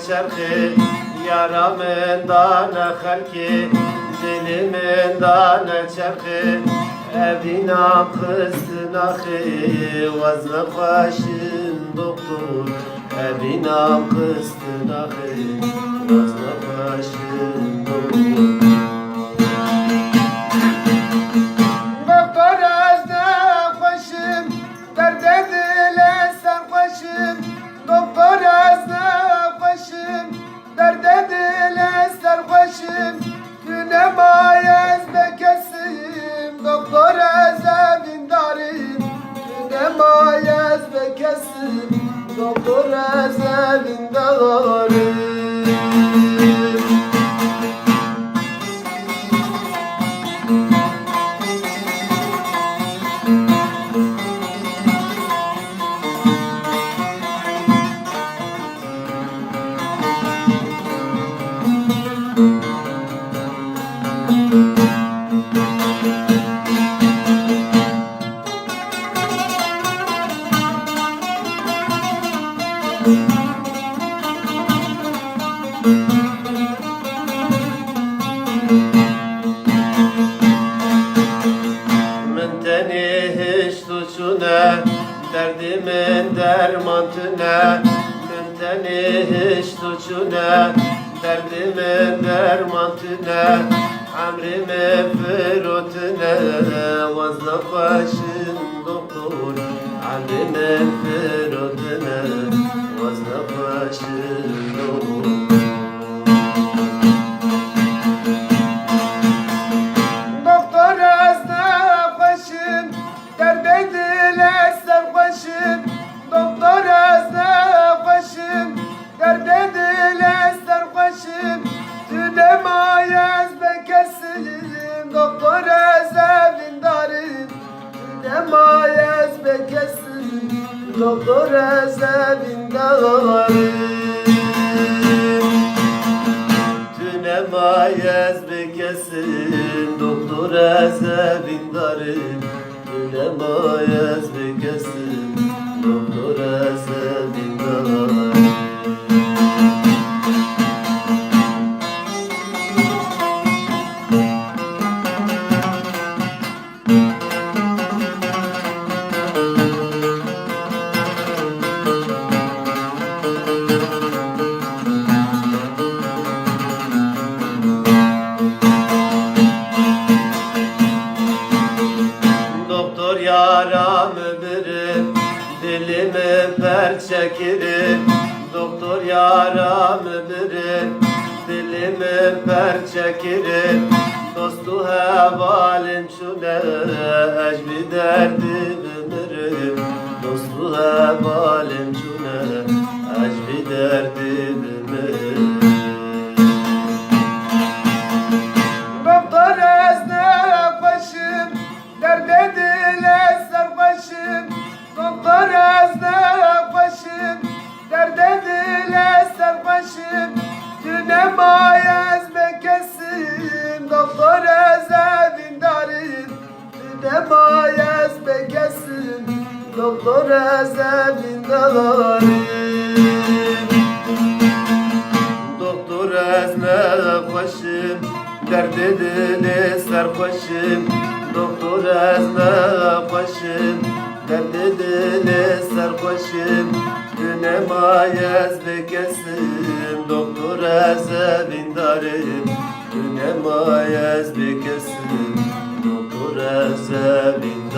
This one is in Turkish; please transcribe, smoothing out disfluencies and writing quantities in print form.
çerxi yaramın dana halki dilimin dana çerxi evinam kıstın ahi vazna başın doktor evinam kıstın ahi vazna başın doktor Doktor ezelinde derdimin dermantına Münteni hiç tuçuna derdimin dermantına Amrimi firutuna vazna başın doktor Amrimi firutuna vazna başın doktor Doktor ezelinde Tünemayez bekesin doktor ezevindarım Tünemayez bekesin doktor ezevindarım yaramı birim, dilimi perçekirim Doktor yaramı birim, dilimi perçekirim Dostu hevalim çune, ecbi derdim ömürüm Dostu hevalim çune, ecbi derdim ömürüm Doktor esnaf başım, derde dile sarbaşım Doktor esnaf başım, derde dile sarbaşım Tünemayez bekesim, doktor ezevindarım Tünemayez bekesim, doktor ezevindarım Doktor esnaf başım, derdi dili sarbaşım Doktor esnaf başım, derdi dili sarbaşım Tünemayez bekesim, doktor ezevindarım Tünemayez bekesim, doktor ezevindarım